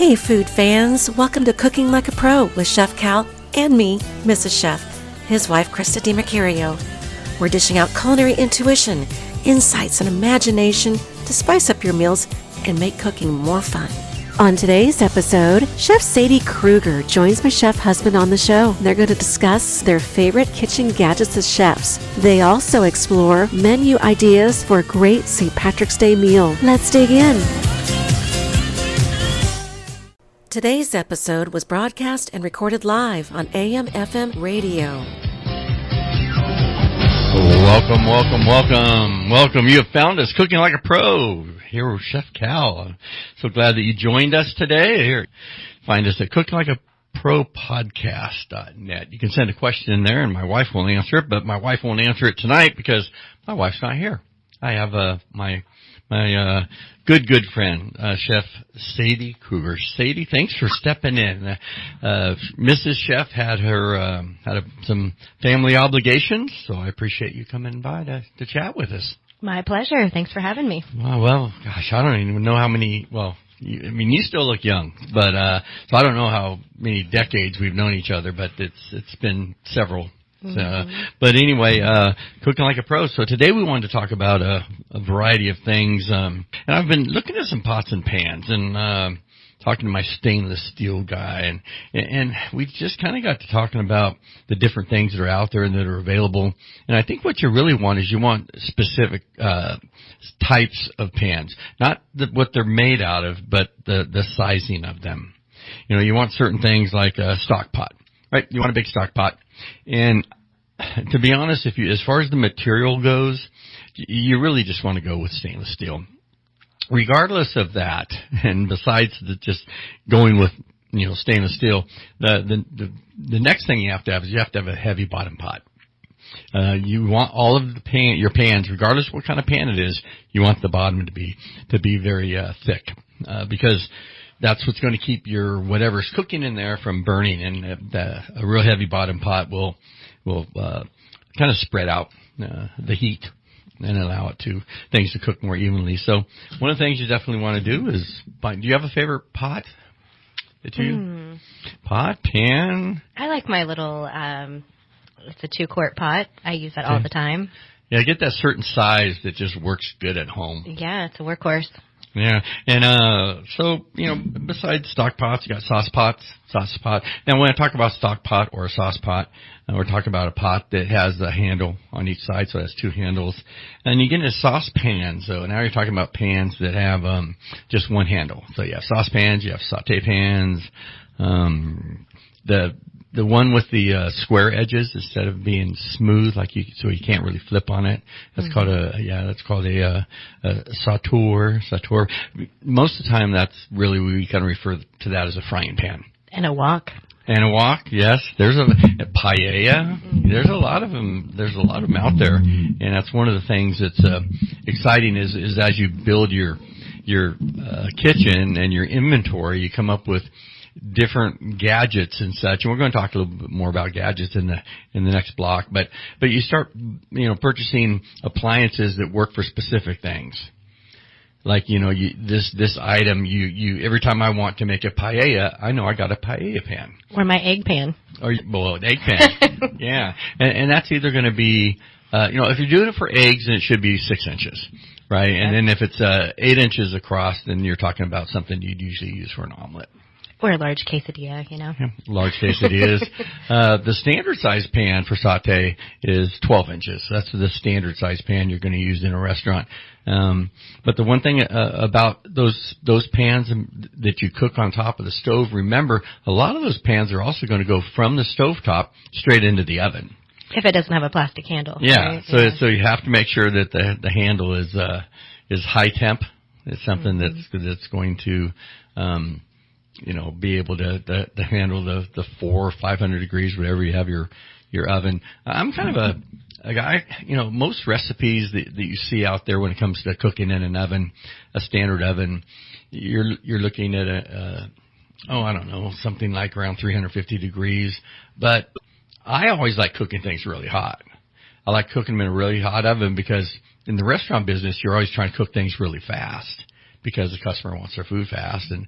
Hey food fans, welcome to Cooking Like a Pro with Chef Cal and me, Mrs. Chef, his wife Christa DeMercurio. We're dishing out culinary intuition, insights, and imagination to spice up your meals and make cooking more fun. On today's episode, Chef Sadie Krueger joins my chef husband on the show. They're going to discuss their favorite kitchen gadgets as chefs. They also explore menu ideas for a great St. Patrick's Day meal. Let's dig in. Today's episode was broadcast and recorded live on AM/FM radio. Welcome. You have found us Cooking Like a Pro. Here with Chef Cal. I'm so glad that you joined us today. Here, find us at cookinglikeapropodcast.net. You can send a question in there, and my wife will answer it, but my wife won't answer it tonight because my wife's not here. I have my good friend, Chef Sadie Krueger. Sadie, thanks for stepping in. Mrs. Chef had some family obligations, so I appreciate you coming by to chat with us. My pleasure. Thanks for having me. Well, gosh, I don't even know how many. Well, you still look young, but so I don't know how many decades we've known each other, but it's been several. But anyway, Cooking Like a Pro. So today we wanted to talk about a variety of things. And I've been looking at some pots and pans and talking to my stainless steel guy. And we just kind of got to talking about the different things that are out there and that are available. And I think what you really want is you want specific types of pans. Not what they're made out of, but the sizing of them. You know, you want certain things like a stock pot, right? You want a big stock pot. And to be honest, as far as the material goes, you really just want to go with stainless steel. Regardless of that, and besides just going with, stainless steel, the next thing you have to have is you have to have a heavy bottom pot. You want all of your pans, regardless of what kind of pan it is, you want the bottom to be very thick, because that's what's going to keep your whatever's cooking in there from burning, and a real heavy bottom pot will kind of spread out the heat and allow things to cook more evenly. So one of the things you definitely want to do is do you have a favorite pot? Pot, pan? I like my little, it's a 2-quart pot. I use that all the time. Yeah, get that certain size that just works good at home. Yeah, it's a workhorse. Yeah, and so, besides stock pots, you got sauce pot. Now, when I talk about stock pot or a sauce pot, we're talking about a pot that has a handle on each side, so it has 2 handles. And you get into saucepans, so now you're talking about pans that have just one handle. So you have saucepans, you have saute pans, the one with the square edges instead of being smooth, so you can't really flip on it. That's called a sauteur. Most of the time, that's really, we kind of refer to that as a frying pan. And a wok. Yes. There's a paella. There's a lot of them. There's a lot of them out there, and that's one of the things that's exciting is as you build your kitchen and your inventory, you come up with different gadgets and such, and we're going to talk a little bit more about gadgets in the next block. But you start purchasing appliances that work for specific things. Like this item every time I want to make a paella, I know I got a paella pan or my egg pan. An egg pan. Yeah, and that's either going to be if you're doing it for eggs, then it should be 6 inches. Right, and then if it's 8 inches across, then you're talking about something you'd usually use for an omelet. Or a large quesadilla, Yeah, large quesadillas. The standard size pan for sauté is 12 inches. That's the standard size pan you're going to use in a restaurant. But the one thing about those pans that you cook on top of the stove, remember, a lot of those pans are also going to go from the stovetop straight into the oven. If it doesn't have a plastic handle. Yeah, right? So you have to make sure that the handle is high temp. It's something that's going to be able to handle the 400 or 500 degrees, whatever you have your oven. I'm kind of a guy, most recipes that you see out there when it comes to cooking in an oven, a standard oven, you're looking at something like around 350 degrees. But I always like cooking things really hot. I like cooking them in a really hot oven because in the restaurant business, you're always trying to cook things really fast because the customer wants their food fast. And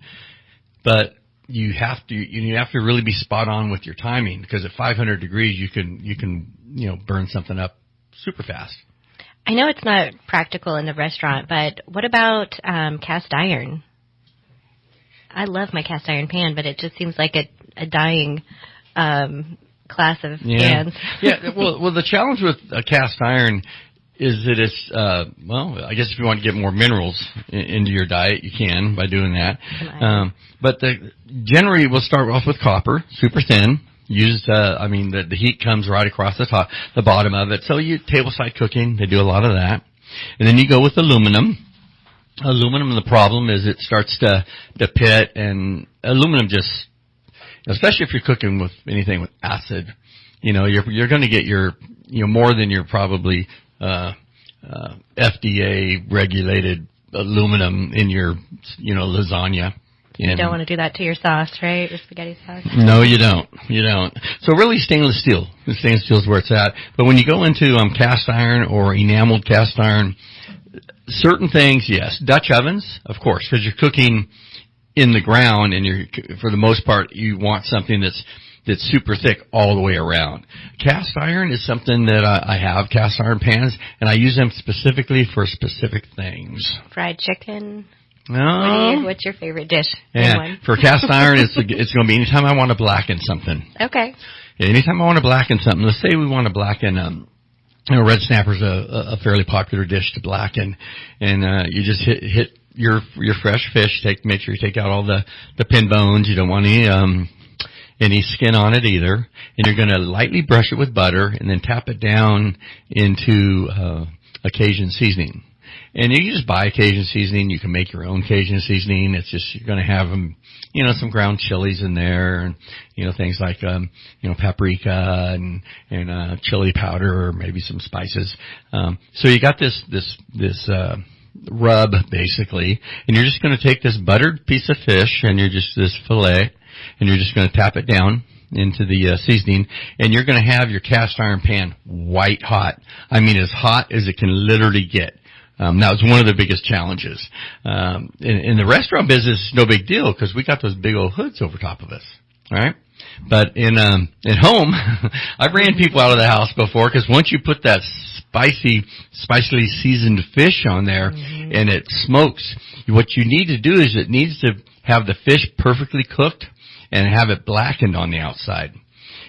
but you have to really be spot on with your timing, because at 500 degrees you can burn something up super fast. I know it's not practical in the restaurant, but what about cast iron? I love my cast iron pan, but it just seems like a dying class of pans. Yeah. Well, the challenge with a cast iron is that it's I guess if you want to get more minerals into your diet, you can by doing that. But generally we'll start off with copper, super thin. The heat comes right across the bottom of it. So tableside cooking, they do a lot of that. And then you go with aluminum. Aluminum, the problem is it starts to pit, and aluminum just, especially if you're cooking with anything with acid, you're going to get more than your probably FDA regulated aluminum in your lasagna. You don't want to do that to your sauce, right? Your spaghetti sauce? No, you don't. So really stainless steel. Stainless steel is where it's at. But when you go into cast iron or enameled cast iron, certain things, yes. Dutch ovens, of course, because you're cooking in the ground, and for the most part, you want something that's super thick all the way around. Cast iron is something that I have, cast iron pans, and I use them specifically for specific things. Fried chicken? No. What's your favorite dish? Yeah, for cast iron, it's going to be anytime I want to blacken something. Okay. Yeah, anytime I want to blacken something. Let's say we want to blacken, red snapper's a fairly popular dish to blacken, and you just hit your fresh fish. Make sure you take out all the pin bones. You don't want any skin on it either, and you're going to lightly brush it with butter, and then tap it down into a Cajun seasoning. And you just buy Cajun seasoning. You can make your own Cajun seasoning. It's just you're going to have some ground chilies in there, and things like paprika and chili powder, or maybe some spices. So you got this rub basically, and you're just going to take this buttered piece of fish, and this fillet, and you're just going to tap it down into the seasoning, and you're going to have your cast iron pan white hot. I mean, as hot as it can literally get. Now, it's one of the biggest challenges. In the restaurant business, no big deal, because we got those big old hoods over top of us, right? But at home, I've ran people out of the house before, because once you put that spicily seasoned fish on there, and it smokes, what you need to do is it needs to have the fish perfectly cooked and have it blackened on the outside.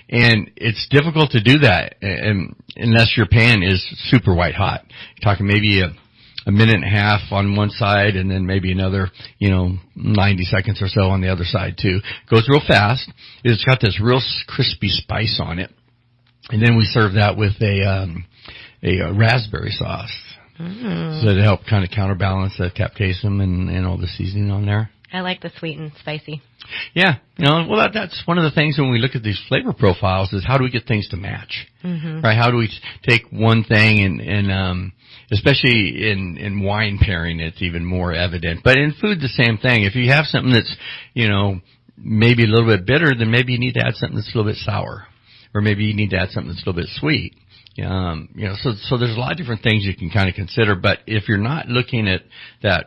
And it's difficult to do that unless your pan is super white hot. You're talking maybe a minute and a half on one side, and then maybe another, 90 seconds or so on the other side too. Goes real fast. It's got this real crispy spice on it. And then we serve that with a raspberry sauce. So to help kind of counterbalance the capsaicin and all the seasoning on there. I like the sweet and spicy. Yeah. That's one of the things when we look at these flavor profiles is how do we get things to match? Right? How do we take one thing and especially in wine pairing, it's even more evident. But in food, the same thing. If you have something that's, maybe a little bit bitter, then maybe you need to add something that's a little bit sour. Or maybe you need to add something that's a little bit sweet. So there's a lot of different things you can kind of consider. But if you're not looking at that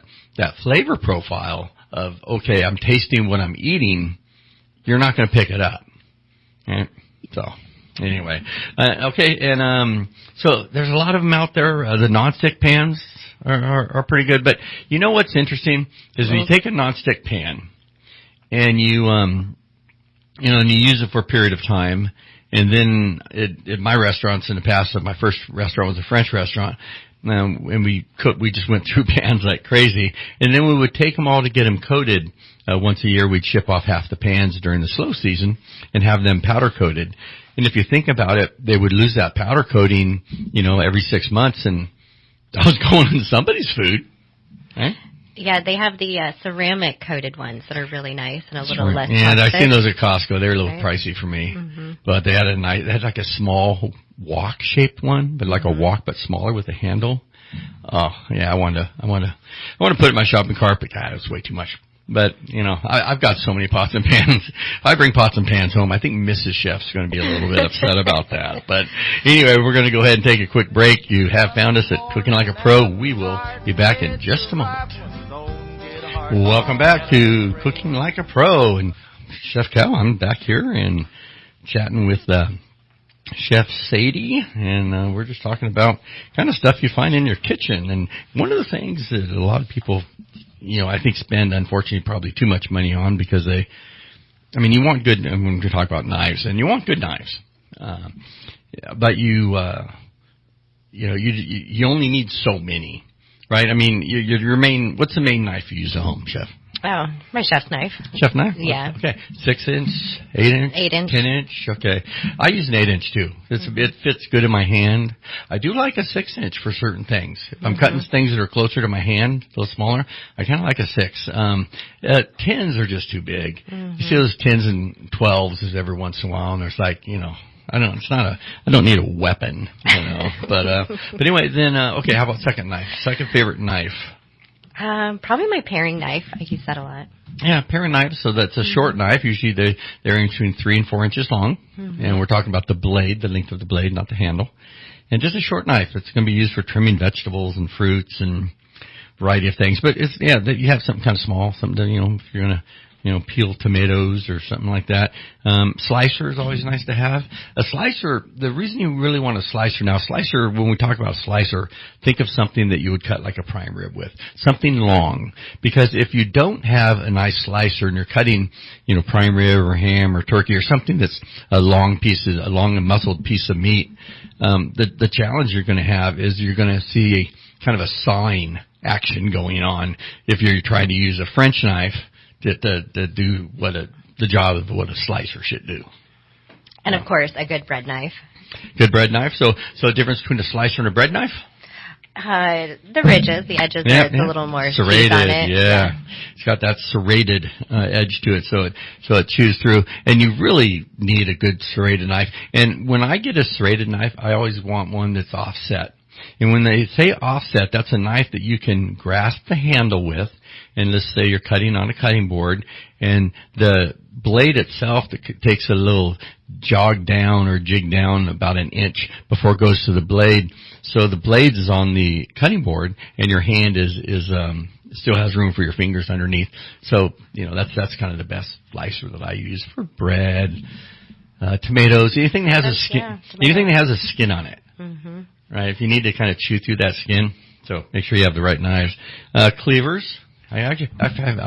flavor profile of, okay, I'm tasting what I'm eating, you're not going to pick it up. Right? So anyway, okay, and so there's a lot of them out there. The nonstick pans are pretty good. But you know what's interesting is when you take a nonstick pan and you and you use it for a period of time, and then at my restaurants in the past, my first restaurant was a French restaurant. And we just went through pans like crazy. And then we would take them all to get them coated. Once a year, we'd ship off half the pans during the slow season and have them powder coated. And if you think about it, they would lose that powder coating, every 6 months. And that was going into somebody's food. Right? Yeah, they have the ceramic coated ones that are really nice and a little less Yeah, toxic. I've seen those at Costco. They're a little pricey for me. But they had they had like a small wok shaped one, but like a wok but smaller with a handle. Oh, yeah, I want to put it in my shopping cart, but God, it's way too much. But, I've got so many pots and pans. If I bring pots and pans home, I think Mrs. Chef's going to be a little bit upset about that. But anyway, we're going to go ahead and take a quick break. You have found us at Cooking Like a Pro. We will be back in just a moment. Welcome back to Cooking Like a Pro, and Chef Cal, I'm back here and chatting with Chef Sadie, and we're just talking about kind of stuff you find in your kitchen. And one of the things that a lot of people, I think spend, unfortunately, probably too much money on because you want good, and when we talk about knives, and you want good knives, but you only need so many. Right, your main. What's the main knife you use at home, Chef? Oh, my chef's knife. Chef knife? Yeah. Okay, 6 inch, 8 inch, 8 inch, 10 inch. Okay, I use an 8 inch too. It fits good in my hand. I do like a 6 inch for certain things. If I'm cutting things that are closer to my hand, a little smaller, I kind of like a 6. 10s are just too big. You see those 10s and 12s is every once in a while, and there's I don't need a weapon, but anyway, then, okay, how about second knife? Second favorite knife? Probably my paring knife. I use that a lot. Yeah, paring knife, so that's a short knife. Usually they're in between 3 and 4 inches long, and we're talking about the blade, the length of the blade, not the handle. And just a short knife. It's going to be used for trimming vegetables and fruits and variety of things. But you have something kind of small, something to, if you're going to, peel tomatoes or something like that. Slicer is always nice to have. A slicer, the reason you really want a slicer now, when we talk about slicer, think of something that you would cut like a prime rib with. Something long. Because if you don't have a nice slicer and you're cutting, prime rib or ham or turkey or something that's a long and muscled piece of meat, the challenge you're going to have is you're going to see kind of a sawing action going on if you're trying to use a French knife to do the job of what a slicer should do. And of course, a good bread knife. Good bread knife. So a difference between a slicer and a bread knife? The ridges, the edges, it's a little more serrated on it. Yeah. It's got that serrated edge to it, so it chews through. And you really need a good serrated knife. And when I get a serrated knife, I always want one that's offset. And when they say offset, that's a knife that you can grasp the handle with, and let's say you're cutting on a cutting board, and the blade itself takes a little jog down or jig down about an inch before it goes to the blade. So the blade is on the cutting board, and your hand is still has room for your fingers underneath. So, that's kind of the best slicer that I use for bread, tomatoes, anything that has a skin, anything that has a skin on it. Mm-hmm. Right, if you need to kind of chew through that skin, so make sure you have the right knives. Cleavers. I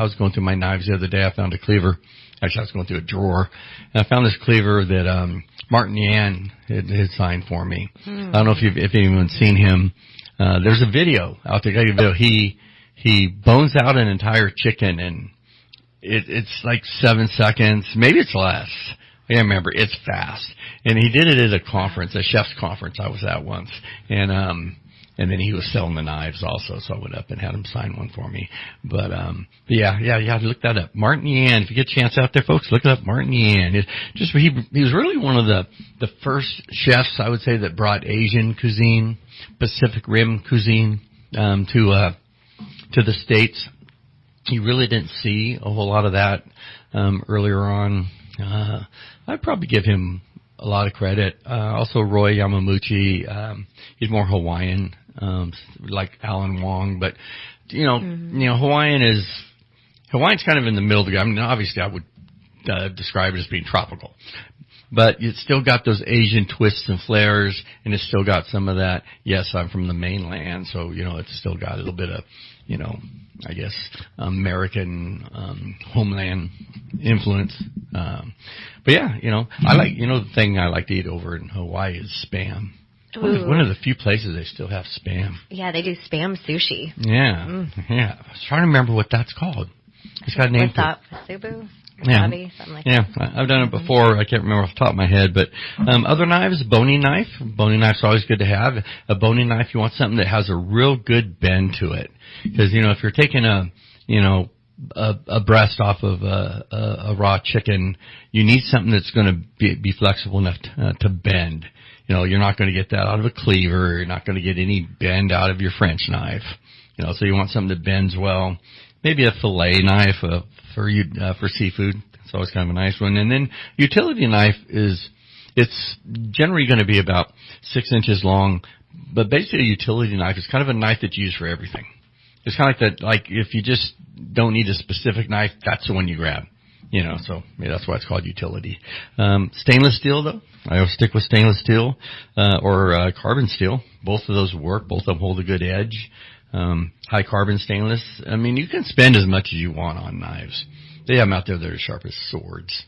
was going through my knives the other day. I found a cleaver. Actually, I was going through a drawer, and I found this cleaver that Martin Yan had signed for me. I don't know if anyone's seen him. There's a video out there. He bones out an entire chicken, and it's like 7 seconds. Maybe it's less. I can't remember. It's fast. And he did it at a conference, a chef's conference I was at once. And then he was selling the knives also, so I went up and had him sign one for me. But yeah, look that up. Martin Yan. If you get a chance out there, folks, look up Martin Yan. He was really one of the first chefs, I would say, that brought Asian cuisine, Pacific Rim cuisine, to the States. He really didn't see a whole lot of that, earlier on. I'd probably give him a lot of credit. Also Roy Yamamuchi, he's more Hawaiian, like Alan Wong, but Hawaiian's kind of in the middle of the game. Obviously I would describe it as being tropical, but it's still got those Asian twists and flares, and it's still got some of that. Yes, I'm from the mainland, so it's still got a little bit of I guess American homeland influence. But yeah, I like the thing I like to eat over in Hawaii is Spam. One of the few places they still have Spam. Yeah, they do Spam sushi. Yeah, yeah. I was trying to remember what that's called. It's got a name for it. Subu? Yeah, something like that. I've done it before. I can't remember off the top of my head, but other knives, boning knife. Boning knife's always good to have. A boning knife, you want something that has a real good bend to it, because if you're taking a breast off of a raw chicken, you need something that's going to be flexible enough to bend. You're not going to get that out of a cleaver. You're not going to get any bend out of your French knife. So you want something that bends well. Maybe a fillet knife for seafood. It's always kind of a nice one. And then utility knife it's generally going to be about 6 inches long, but basically a utility knife is kind of a knife that's used for everything. It's kind of like that. Like if you just don't need a specific knife, that's the one you grab. So that's why it's called utility. Stainless steel, though, I always stick with stainless steel or carbon steel. Both of those work. Both of them hold a good edge. High carbon stainless. I mean, you can spend as much as you want on knives. They have them out there that are sharp as swords.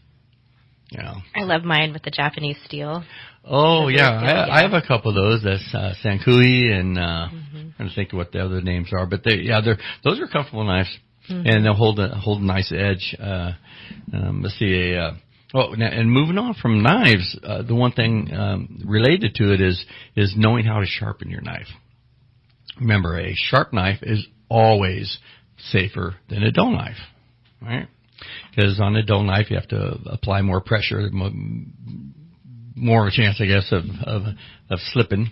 I love mine with the Japanese steel. Oh, yeah. I have a couple of those. That's Sankui and I'm trying to think of what the other names are. But those are comfortable knives, and they'll hold a nice edge. Let's see. And moving on from knives, the one thing related to it is knowing how to sharpen your knife. Remember, a sharp knife is always safer than a dull knife, right? Because on a dull knife, you have to apply more pressure, more of a chance, I guess, of slipping.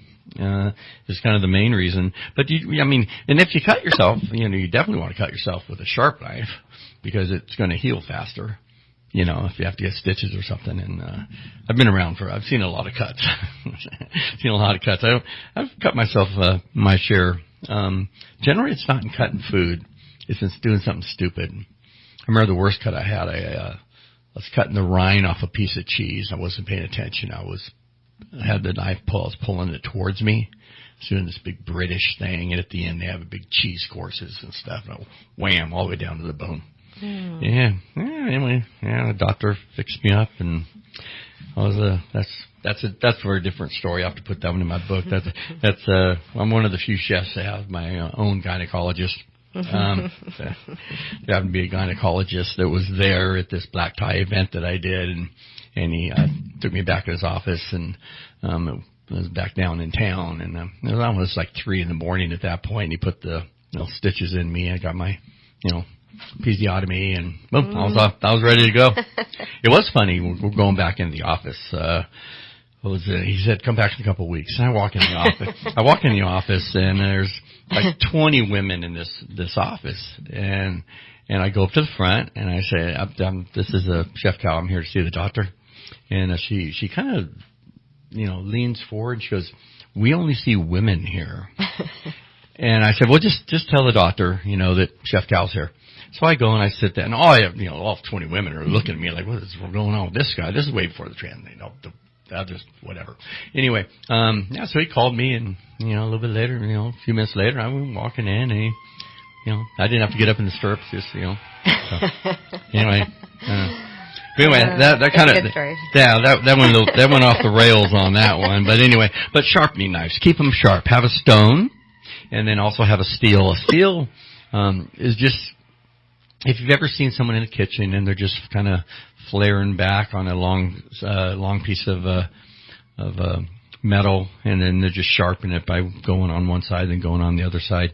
Is kind of the main reason. But and if you cut yourself, you definitely want to cut yourself with a sharp knife because it's going to heal faster. If you have to get stitches or something. And I've been around I've seen a lot of cuts. I've cut myself my share. Generally, it's not in cutting food. It's in doing something stupid. I remember the worst cut I had. I was cutting the rind off a piece of cheese. I wasn't paying attention. I had the knife pull. I was pulling it towards me. I was doing this big British thing, and at the end they have a big cheese courses and stuff. And wham, all the way down to the bone. Yeah. Anyway, the doctor fixed me up, and that's a very different story. I have to put that one in my book. I'm one of the few chefs that have my own gynecologist. There happened to be a gynecologist that was there at this black tie event that I did, and he took me back to his office, and it was back down in town, and it was almost like 3 a.m. at that point. And he put the stitches in me. I got my episiotomy, and boom, I was ready to go. It was funny. We're going back in the office. He said, come back in a couple of weeks. And I walk in the office. And there's like 20 women in this office. And I go up to the front and I say, this is Chef Cal. I'm here to see the doctor. And she kind of, leans forward and she goes, we only see women here. And I said, well, just tell the doctor, that Chef Cal's here. So I go and I sit there, and all 20 women are looking at me like, what is going on with this guy? This is way before the trend. I'll just whatever. Anyway, so he called me, and a little bit later, a few minutes later, I was walking in, and I didn't have to get up in the stirrups, just So. Anyway. That kind of that went off the rails on that one. But anyway, sharpening knives, keep them sharp. Have a stone, and then also have a steel. A steel is just. If you've ever seen someone in the kitchen and they're just kind of flaring back on a long piece of metal, and then they're just sharpening it by going on one side and going on the other side,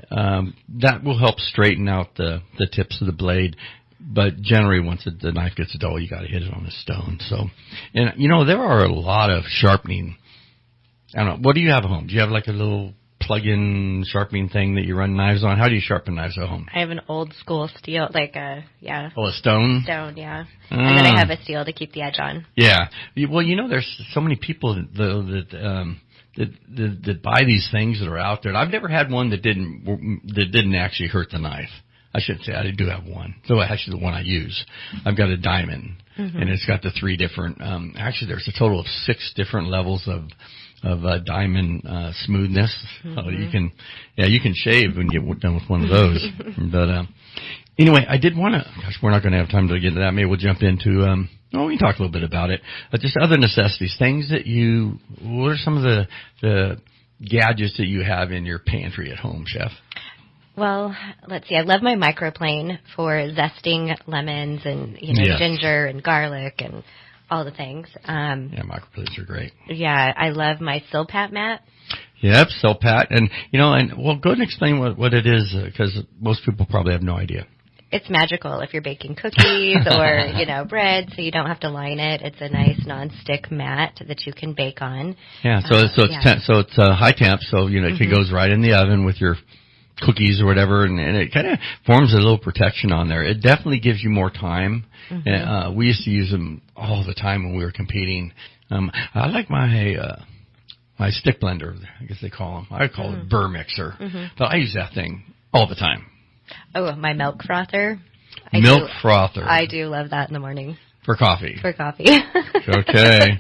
that will help straighten out the tips of the blade. But generally, once the knife gets dull, you got to hit it on a stone. So, and there are a lot of sharpening. I don't know. What do you have at home? Do you have like a little plug-in sharpening thing that you run knives on? How do you sharpen knives at home? I have an old school steel, yeah. Oh, a stone? Stone, yeah. And then I have a steel to keep the edge on. Yeah. Well, there's so many people that buy these things that are out there. I've never had one that didn't actually hurt the knife. I shouldn't say I do have one. So actually the one I use. I've got a diamond, and it's got the 3 different, actually there's a total of 6 different levels of diamond smoothness. You can shave and get done with one of those. But anyway, I did want to. Gosh, we're not going to have time to get into that. Maybe we'll jump into. We can talk a little bit about it. Just other necessities, things that you. What are some of the gadgets that you have in your pantry at home, Chef? Well, let's see. I love my microplane for zesting lemons and ginger and garlic and all the things. Microplates are great. Yeah, I love my Silpat mat. Yep, Silpat. And, go ahead and explain what it is, because most people probably have no idea. It's magical if you're baking cookies or, bread, so you don't have to line it. It's a nice non-stick mat that you can bake on. Yeah, so it's high temp, so, it goes right in the oven with your cookies or whatever, and it kind of forms a little protection on there. It definitely gives you more time. We used to use them all the time when we were competing. I like my stick blender, I guess they call them. I call it burr mixer. But I use that thing All the time. Oh, my milk frother. Frother. I do love that in the morning. For coffee. For coffee. Okay.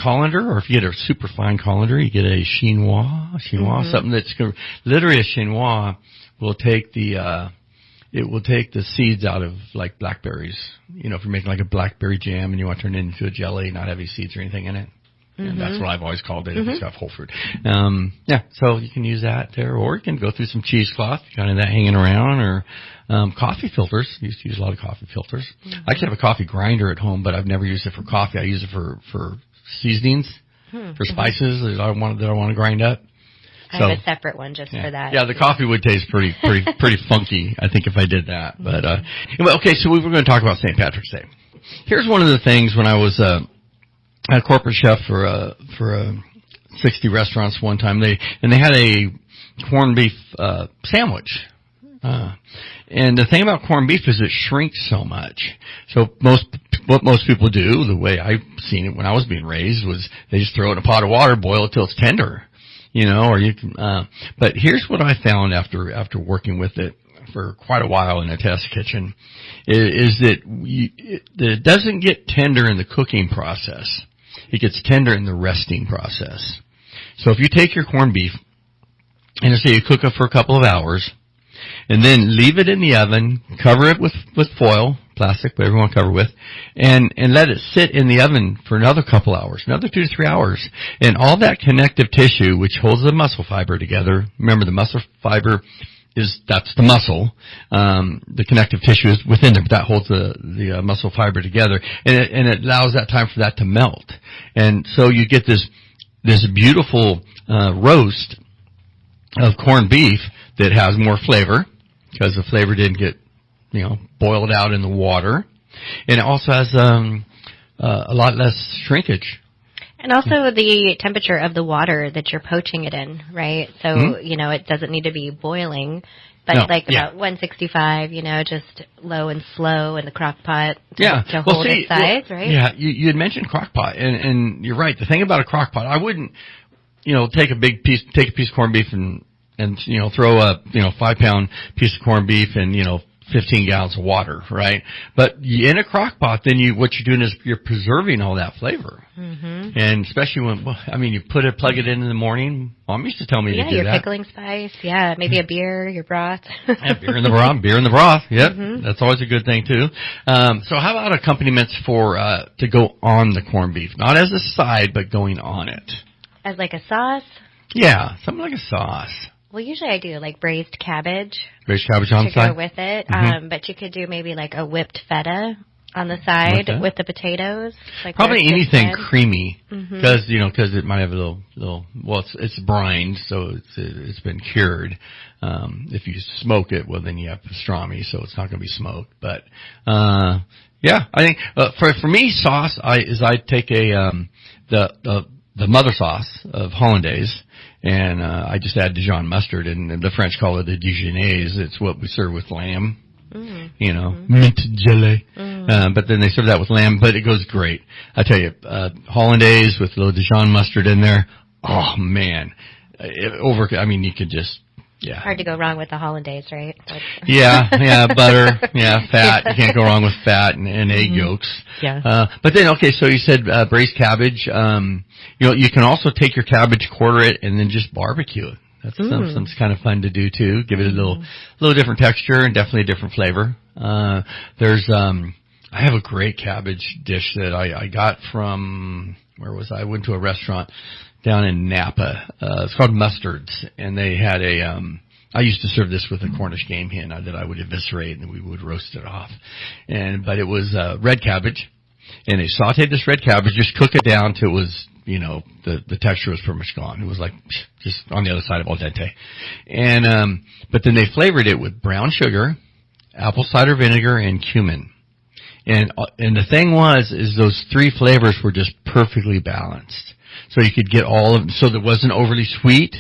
Colander, or if you get a super fine colander, you get a chinois, something that's literally a chinois will take the seeds out of like blackberries. You know, if you're making like a blackberry jam and you want to turn it into a jelly, not have any seeds or anything in it. And that's what I've always called it if it's got whole fruit. So you can use that there, or you can go through some cheesecloth, kind of that hanging around, or coffee filters. I used to use a lot of coffee filters. I actually have a coffee grinder at home, but I've never used it for coffee. I use it for seasonings, for spices that I want to grind up. I have a separate one just for that. Yeah, the coffee would taste pretty funky, I think, if I did that. But okay, so we were going to talk about St. Patrick's Day. Here's one of the things when I was a corporate chef for 60 restaurants one time. They had a corned beef sandwich. And the thing about corned beef is it shrinks so much. So what most people do, the way I've seen it when I was being raised, was they just throw it in a pot of water, boil it till it's tender. You know, or you can, but here's what I found after working with it for quite a while in a test kitchen, is that it doesn't get tender in the cooking process. It gets tender in the resting process. So if you take your corned beef and say you cook it for a couple of hours, and then leave it in the oven, cover it with foil, plastic, whatever you want to cover with, and let it sit in the oven for another couple hours, another 2 to 3 hours. And all that connective tissue, which holds the muscle fiber together, remember the muscle fiber that's the muscle. The connective tissue is within there, but that holds the muscle fiber together, and it allows that time for that to melt. And so you get this beautiful roast of corned beef that has more flavor, because the flavor didn't get, boiled out in the water. And it also has a lot less shrinkage. And also the temperature of the water that you're poaching it in, right? So, it doesn't need to be boiling, but about 165, just low and slow in the crock pot to hold its size, right? Yeah, you had mentioned crock pot, and you're right. The thing about a crock pot, I wouldn't, take a piece of corned beef and throw a 5-pound piece of corned beef and 15 gallons of water, right? But in a crock pot, then what you're doing is you're preserving all that flavor. And especially when you plug it in the morning. Mom used to tell me to do that. Yeah, your pickling spice. Yeah, maybe a beer, your broth. Beer in the broth. Yep, that's always a good thing too. So how about accompaniments to go on the corned beef, not as a side, but going on it as like a sauce? Yeah, something like a sauce. Well, usually I do like braised cabbage. Braised cabbage on the side? To go with it. But you could do maybe like a whipped feta on the side with the potatoes. Like probably anything creamy, because it might have a little. Well, it's brined, so it's been cured. If you smoke it, well, then you have pastrami, so it's not going to be smoked. But I think for me, sauce I take the mother sauce of hollandaise. And I just add Dijon mustard, and the French call it the Dijonnaise. It's what we serve with lamb, mint jelly. But then they serve that with lamb, but it goes great. I tell you, hollandaise with a little Dijon mustard in there. Oh man, you could just. Yeah. Hard to go wrong with the hollandaise, right? Butter, fat. You can't go wrong with fat and egg yolks. Yeah. But then, so you said braised cabbage. You can also take your cabbage, quarter it, and then just barbecue it. That's something kind of fun to do too. Give it a little different texture and definitely a different flavor. I have a great cabbage dish that I got from, where was I? I went to a restaurant down in Napa. It's called Mustards, and they had I used to serve this with a Cornish game hen that I would eviscerate, and then we would roast it off. But it was red cabbage, and they sauteed this red cabbage, just cook it down till it was, the texture was pretty much gone. It was like just on the other side of al dente. And but then they flavored it with brown sugar, apple cider vinegar, and cumin. And the thing is those three flavors were just perfectly balanced. So you could get all of them. So it wasn't overly sweet,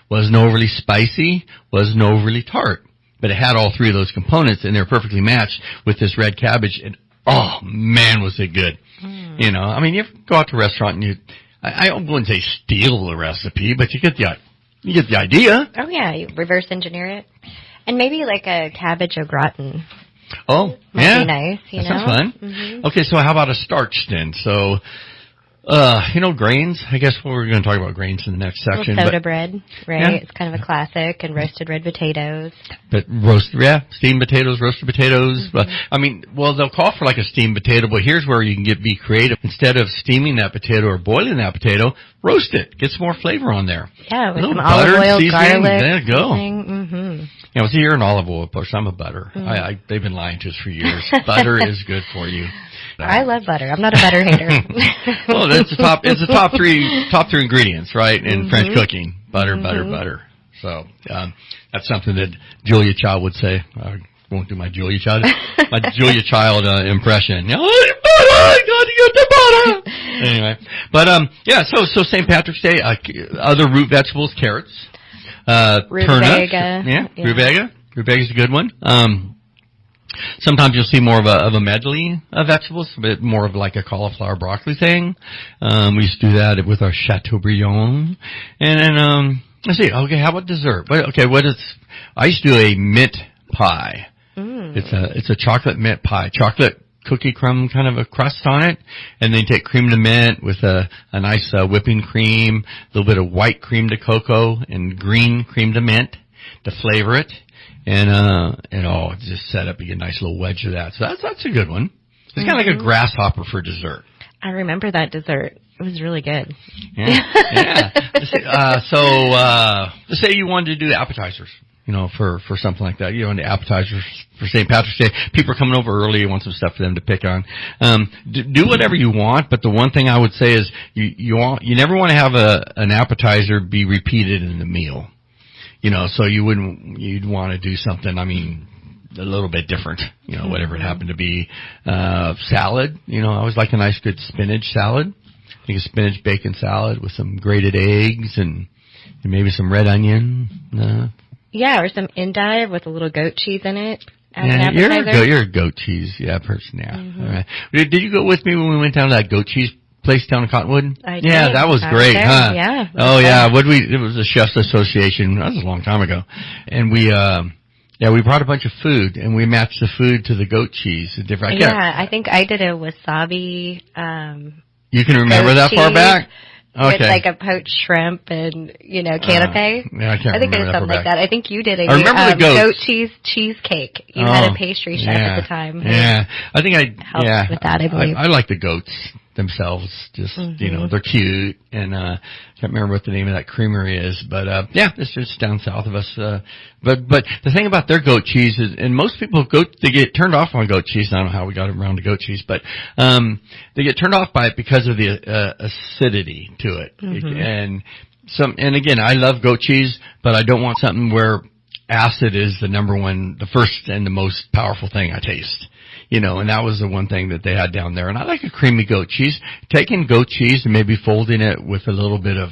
wasn't overly spicy, wasn't overly tart. But it had all three of those components, and they're perfectly matched with this red cabbage. And, oh, man, was it good. You go out to a restaurant, and I wouldn't say steal the recipe, but you get you get the idea. Oh, yeah, you reverse engineer it. And maybe like a cabbage au gratin. Oh, Might be nice, you know? That sounds fun. Mm-hmm. Okay, so how about a starch then? So, grains. I guess we're going to talk about grains in the next section. Soda bread, right? Yeah. It's kind of a classic, and roasted red potatoes. But steamed potatoes, roasted potatoes. Mm-hmm. They'll call for like a steamed potato, but here's where you can be creative. Instead of steaming that potato or boiling that potato, roast it. Get some more flavor on there. Yeah, with some butter, olive oil, seasoning, garlic. there you go. Mm-hmm. Yeah, see, you're an olive oil person. I'm a butter. Mm. They've been lying to us for years. Butter is good for you. I love butter. I'm not a butter hater. Well, it's the top three ingredients, right, in French cooking. Butter, butter, butter. So, that's something that Julia Child would say. I won't do my Julia Child impression. Oh, butter! Got to get the butter! Anyway. But, so St. Patrick's Day, other root vegetables, carrots, turnips. Rutabaga. Yeah, rutabaga. Rutaga's a good one. Sometimes you'll see more of a medley of vegetables, a bit more of like a cauliflower broccoli thing. We used to do that with our Chateaubriand. And then, let's see, okay, how about dessert? I used to do a mint pie. Mm. It's a chocolate mint pie. Chocolate cookie crumb kind of a crust on it. And then you take cream to mint with a nice whipping cream, a little bit of white cream to cocoa and green cream to mint to flavor it. And just set up, you get a nice little wedge of that. So that's a good one. It's kind of like a grasshopper for dessert. I remember that dessert. It was really good. Yeah. Let's say you wanted to do appetizers, for something like that. The appetizers for St. Patrick's Day. People are coming over early. You want some stuff for them to pick on. Do whatever you want, but the one thing I would say is you never want to have an appetizer be repeated in the meal. So you'd want to do something, a little bit different, whatever it happened to be. Salad, I always like a nice good spinach salad. I think a spinach bacon salad with some grated eggs and maybe some red onion. Yeah, or some endive with a little goat cheese in it. As an appetizer. You're a goat cheese, person, yeah. Mm-hmm. All right. Did you go with me when we went down to that goat chease place down in Cottonwood? I did. Yeah, that was great, huh? Yeah. It was a chef's association. That was a long time ago. And we brought a bunch of food and we matched the food to the goat cheese. I think I did a wasabi, you can remember that far back? Okay. With like a poached shrimp and, canapé. I can't remember. I think it was something like that. I think you did a remember the goat cheese cheesecake. You had a pastry chef at the time. Yeah. I think helped with that, I believe. I like the goats themselves. Just, they're cute. And, I can't remember what the name of that creamery is, but, it's just down south of us. But the thing about their goat cheese is, and most people they get turned off on goat cheese. I don't know how we got around to goat cheese, but, they get turned off by it because of the, acidity to it. Mm-hmm. And again, I love goat cheese, but I don't want something where acid is the first and the most powerful thing I taste. And that was the one thing that they had down there. And I like a creamy goat cheese. Taking goat cheese and maybe folding it with a little bit of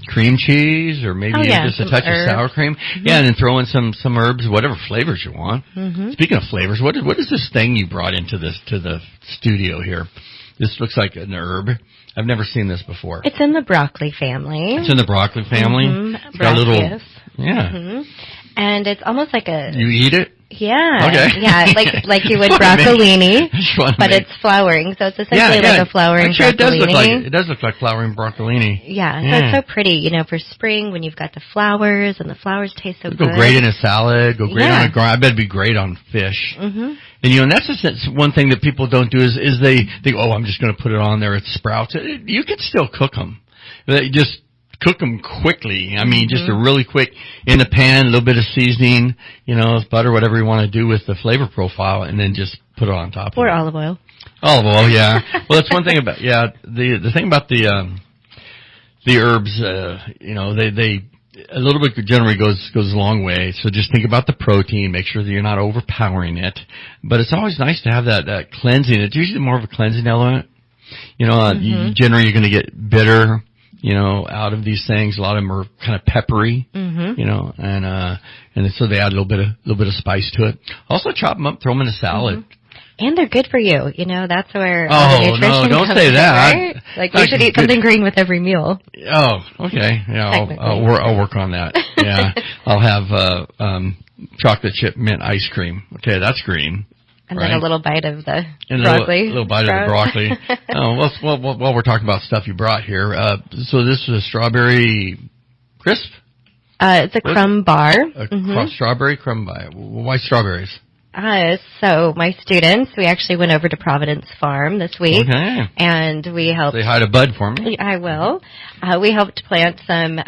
cream cheese or maybe just a touch of sour cream. Mm-hmm. Yeah, and then throw in some herbs, whatever flavors you want. Mm-hmm. Speaking of flavors, what is this thing you brought to the studio here? This looks like an herb. I've never seen this before. It's in the broccoli family. Mm-hmm. Got a little, yeah. Mm-hmm. And it's almost like You eat it? Yeah. Okay. Yeah, like you would broccolini, but it's flowering, so it's essentially like a flowering broccolini. It does look like flowering broccolini. Yeah, so it's so pretty, for spring when you've got the flowers, and the flowers taste so good. Go great in a salad, go great on a grind. I bet it'd be great on fish. Mm-hmm. And, and that's just one thing that people don't do is they think, I'm just going to put it on there, it sprouts. You can still cook them. Just cook them quickly. Just a really quick in a pan, a little bit of seasoning, butter, whatever you want to do with the flavor profile, and then just put it on top. Or olive oil. Olive oil, yeah. Well, that's one thing about the thing about the herbs. They a little bit generally goes a long way. So just think about the protein. Make sure that you're not overpowering it. But it's always nice to have that cleansing. It's usually more of a cleansing element. Generally you're going to get bitter out of these things. A lot of them are kind of peppery, and so they add a little bit of spice to it. Also chop them up, throw them in a salad. And they're good for you. That's where the nutrition no, don't comes say in, that. right? Like you should eat something green with every meal. Oh, okay. Yeah, I'll work on that. Yeah, I'll have chocolate chip mint ice cream. Okay, that's green. And then a little bite of the and broccoli. A little bite of the broccoli. Well, we're talking about stuff you brought here. So this is a strawberry crisp? It's a crumb bar. Strawberry crumb bar. Why strawberries? So my students, we actually went over to Providence Farm this week. Okay. And we helped. Say hi to Bud for me. I will. We helped plant some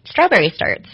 strawberry starts.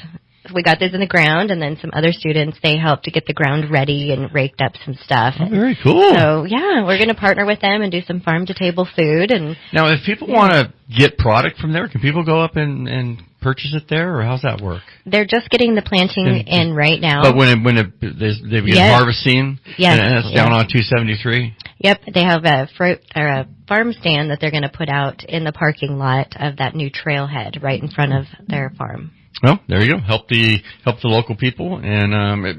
We got those in the ground, and then some other students, they helped to get the ground ready and raked up some stuff. Oh, very cool. So, yeah, we're going to partner with them and do some farm-to-table food. And now, if people want to get product from there, can people go up and purchase it there, or how's that work? They're just getting the planting in right now. But when they begin harvesting, and it's down on 273? Yep, they have a fruit or a farm stand that they're going to put out in the parking lot of that new trailhead right in front of their farm. Well, there you go. Help the local people, and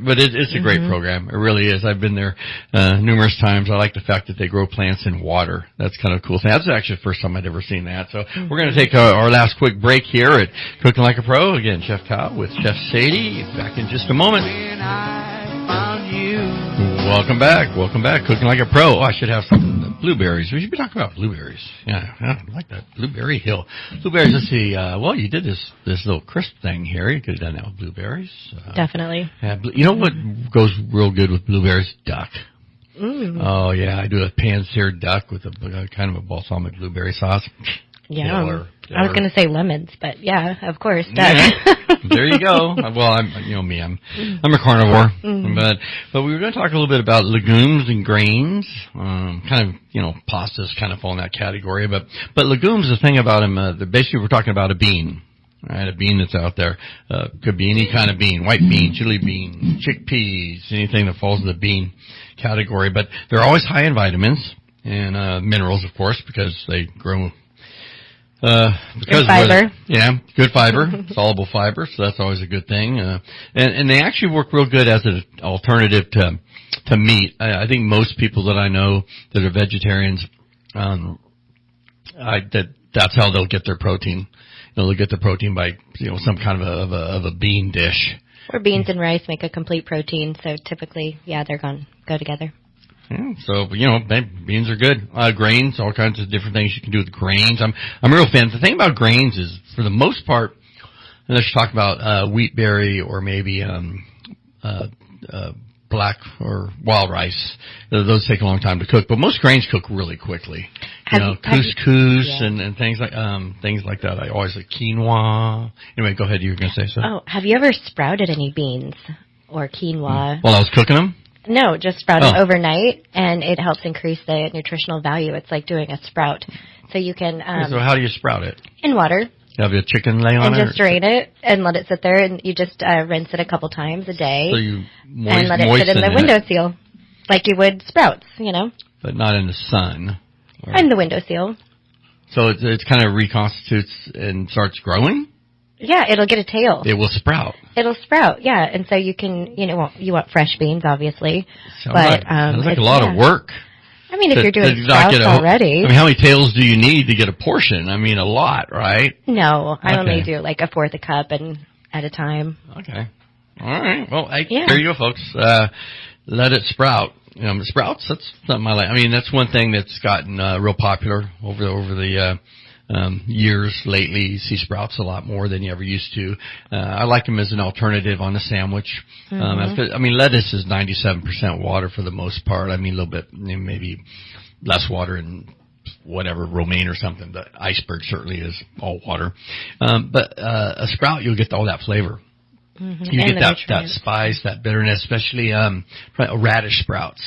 but it's a great program. It really is. I've been there numerous times. I like the fact that they grow plants in water. That's kind of a cool thing. That's actually the first time I'd ever seen that. So we're going to take our last quick break here at Cooking Like a Pro. Again, Chef Kyle with Chef Sadie. Back in just a moment. Welcome back. Cooking Like a Pro. Oh, I should have some blueberries. We should be talking about blueberries. Yeah, I like that. Blueberry Hill. Blueberries, let's see. Well, you did this little crisp thing here. You could have done that with blueberries. Definitely. You know what goes real good with blueberries? Duck. Oh, yeah. I do a pan-seared duck with a kind of a balsamic blueberry sauce. Yeah. I was going to say lemons, but yeah, of course. Duck. Yeah. There you go. Well, I'm a carnivore, but we were going to talk a little bit about legumes and grains. Kind of, pastas kind of fall in that category, but legumes, the thing about them, basically we're talking about a bean. Right, a bean that's out there. Could be any kind of bean, white bean, chili bean, chickpeas, anything that falls in the bean category. But they're always high in vitamins and minerals, of course, because they grow. Because good fiber. Good fiber, soluble fiber, so that's always a good thing. And they actually work real good as an alternative to meat. I think most people that I know that are vegetarians, that's how they'll get their protein. They'll get the protein by some kind of a bean dish. Or beans and rice make a complete protein, so typically, they're going to go together. Yeah, so beans are good. Grains, all kinds of different things you can do with grains. I'm a real fan. The thing about grains is, for the most part, let's talk about wheat berry or maybe black or wild rice. Those take a long time to cook, but most grains cook really quickly. Couscous and things like that. I always like quinoa. Anyway, go ahead. You were going to say so. Oh, have you ever sprouted any beans or quinoa? While I was cooking them? No, just sprout them overnight, and it helps increase the nutritional value. It's like doing a sprout. So you can... so how do you sprout it? In water. You have your chicken lay on it? And just drain it and let it sit there, and you just rinse it a couple times a day. So you and let it sit in the windowsill, like you would sprouts, But not in the sun. In the windowsill. So it kind of reconstitutes and starts growing? Yeah, it'll get a tail. It will sprout. It'll sprout, yeah. And so you can, you want fresh beans, obviously. Sounds like a lot of work. I mean, if you're doing sprouts already. I mean, how many tails do you need to get a portion? I mean, a lot, right? No, I only do like a fourth a cup and at a time. Okay. All right. Well, there you go, folks. Let it sprout. Sprouts, that's something I like. I mean, that's one thing that's gotten real popular over the years lately. You see sprouts a lot more than you ever used to. I like them as an alternative on a sandwich. I mean, lettuce is 97% water for the most part. I mean, a little bit, maybe less water in whatever, romaine or something, but iceberg certainly is all water. But a sprout, you'll get all that flavor. You get that spice, that bitterness, especially radish sprouts.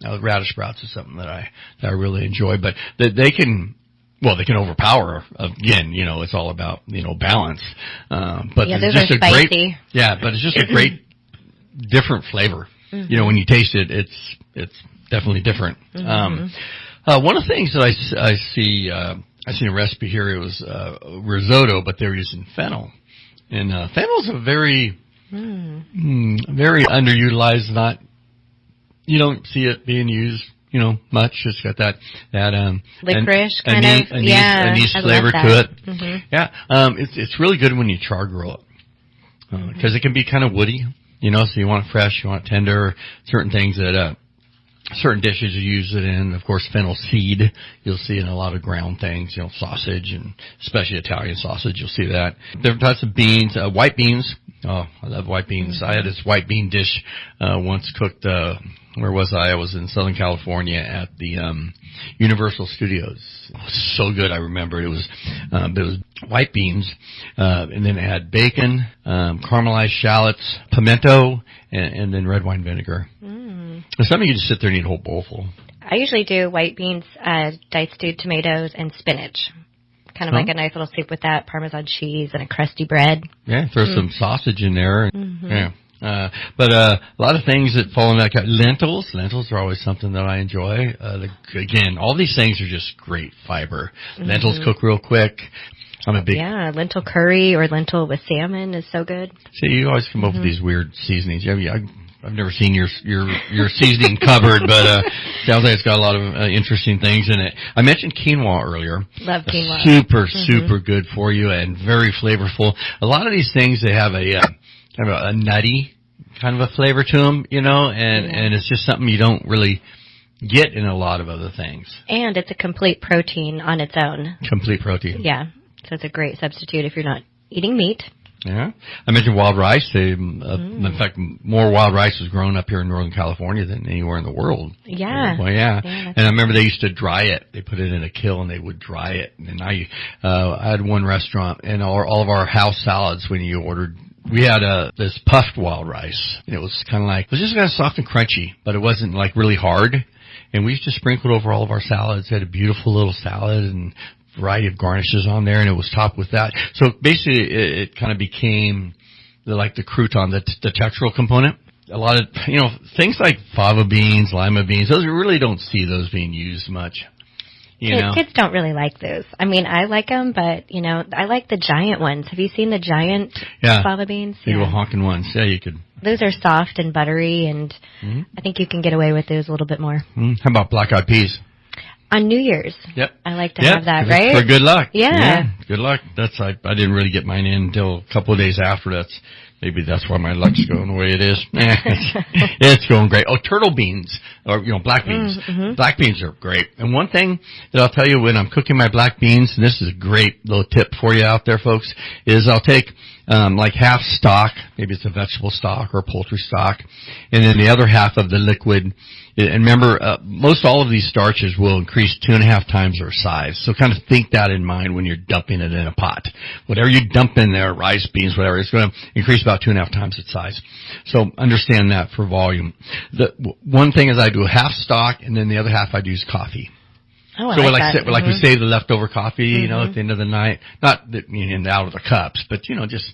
Radish sprouts is something that I really enjoy, but they can overpower. Again, it's all about balance. But it's just a spicy. but it's just a great different flavor. When you taste it, it's definitely different. One of the things that I see I seen a recipe here. It was risotto, but they were using fennel. And fennel's a very, very underutilized. You don't see it being used, much. It's got that licorice kind of, anise flavor to it. Mm-hmm. Yeah, it's really good when you char grill it because it can be kind of woody, so you want it fresh, you want it tender. Certain things that certain dishes you use it in. Of course, fennel seed you'll see in a lot of ground things, sausage and especially Italian sausage. You'll see that. Different types of beans, white beans. Oh, I love white beans. I had this white bean dish once cooked. Where was I? I was in Southern California at the Universal Studios. It was so good. I remember it was white beans, and then it had bacon, caramelized shallots, pimento, and then red wine vinegar. It's something you just sit there and eat a whole bowl full. I usually do white beans, diced stewed tomatoes, and spinach. Kind of like a nice little soup with that, Parmesan cheese and a crusty bread. Yeah, throw some sausage in there. Yeah. But a lot of things that fall in that lentils. Lentils are always something that I enjoy. Again, all these things are just great fiber. Lentils cook real quick. I'm a big lentil curry or lentil with salmon is so good. See, you always come up with these weird seasonings. I've never seen your seasoning cupboard, but sounds like it's got a lot of interesting things in it. I mentioned quinoa earlier. Love quinoa. Super good for you and very flavorful. A lot of these things, they have a kind of a nutty kind of a flavor to them, and it's just something you don't really get in a lot of other things. And it's a complete protein on its own. Complete protein. Yeah. So it's a great substitute if you're not eating meat. Yeah. I mentioned wild rice. In fact, more wild rice was grown up here in Northern California than anywhere in the world. Yeah. Well, yeah. And I remember they used to dry it. They put it in a kiln and they would dry it. And I had one restaurant, and all of our house salads, when you ordered, we had this puffed wild rice. And it was kind of like, it was just kind of soft and crunchy, but it wasn't like really hard. And we used to sprinkle it over all of our salads. It had a beautiful little salad and variety of garnishes on there, and it was topped with that. So basically, it kind of became like the crouton, the textural component. A lot of, things like fava beans, lima beans, those really don't see those being used much. Kids don't really like those. I mean, I like them, but, I like the giant ones. Have you seen the giant fava beans? The little honking ones. Yeah, you could. Those are soft and buttery, and I think you can get away with those a little bit more. How about black-eyed peas? On New Year's. Yep. I like to have that, right? For good luck. Yeah. Good luck. I didn't really get mine in until a couple of days after. Maybe that's why my luck's going the way it is. It's going great. Oh, turtle beans, or, black beans. Black beans are great. And one thing that I'll tell you when I'm cooking my black beans, and this is a great little tip for you out there, folks, is I'll take, like half stock, maybe it's a vegetable stock or poultry stock, and then the other half of the liquid. And remember, most all of these starches will increase 2.5 times their size. So kind of think that in mind when you're dumping it in a pot. Whatever you dump in there, rice, beans, whatever, it's going to increase about 2.5 times its size. So understand that for volume. The one thing is I do half stock, and then the other half I'd use coffee. Oh, so like we save the leftover coffee, at the end of the night. Not out of the cups, but just.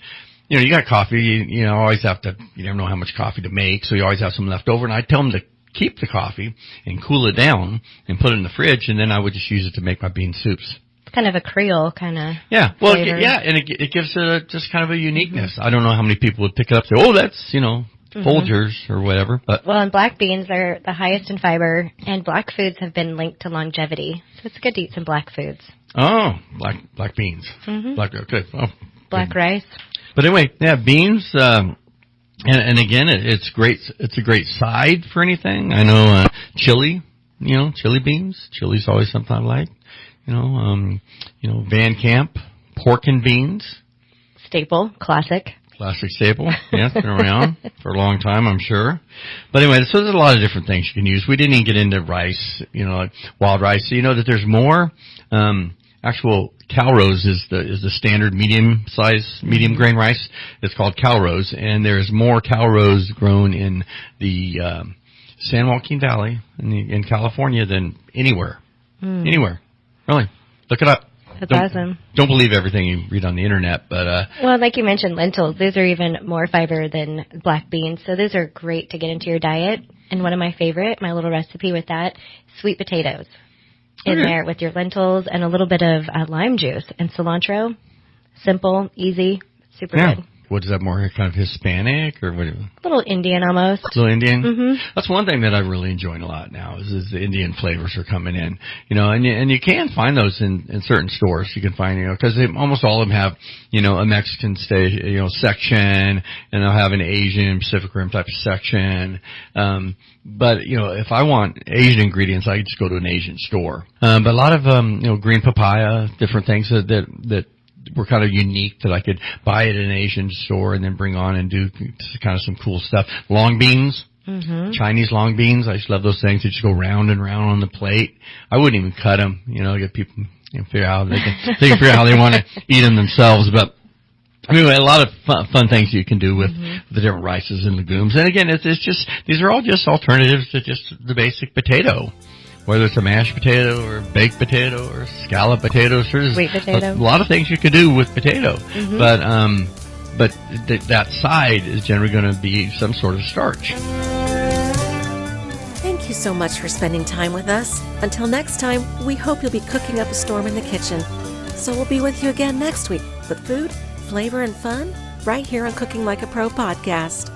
You got coffee. You always have to. You never know how much coffee to make, so you always have some left over. And I tell them to keep the coffee and cool it down and put it in the fridge, and then I would just use it to make my bean soups. It's kind of a Creole kind of flavor. And it gives it just kind of a uniqueness. I don't know how many people would pick it up and say, oh, that's, Folgers or whatever. But and black beans are the highest in fiber, and black foods have been linked to longevity. So it's good to eat some black foods. Oh, black beans. Okay. Oh, black good. Rice. But anyway, beans, and again, it's great. It's a great side for anything. I know, chili, chili beans. Chili's always something I like. Van Camp, pork and beans. Staple, classic staple. Yeah, it's been around for a long time, I'm sure. But anyway, so there's a lot of different things you can use. We didn't even get into rice, like wild rice. So that there's more, actual Calrose is the standard medium grain rice. It's called Calrose, and there's more Calrose grown in the San Joaquin Valley in California than anywhere. Anywhere, really. Look it up. That's awesome. Don't believe everything you read on the internet, but like you mentioned, lentils. Those are even more fiber than black beans, so those are great to get into your diet. And one of my favorite, my little recipe with that, sweet potatoes. in there with your lentils and a little bit of lime juice and cilantro. Simple, easy, super good. What is that, more kind of Hispanic or what? A little Indian almost. A little Indian? Mm-hmm. That's one thing that I'm really enjoying a lot now is the Indian flavors are coming in. And you can find those in certain stores. You can find, because almost all of them have, a Mexican section, and they'll have an Asian, Pacific Rim type of section. But, if I want Asian ingredients, I just go to an Asian store. But a lot of, green papaya, different things that were kind of unique that I could buy at an Asian store and then bring on and do kind of some cool stuff. Long beans, Chinese long beans. I just love those things that just go round and round on the plate. I wouldn't even cut them. Get people figure out they can figure out how they want to eat them themselves. But anyway, a lot of fun things you can do with the different rices and legumes. And again, it's just these are all just alternatives to just the basic potato. Whether it's a mashed potato or baked potato or scallop potatoes, there's sweet potato. A lot of things you could do with potato. But that side is generally going to be some sort of starch. Thank you so much for spending time with us. Until next time, we hope you'll be cooking up a storm in the kitchen. So we'll be with you again next week with food, flavor, and fun right here on Cooking Like a Pro podcast.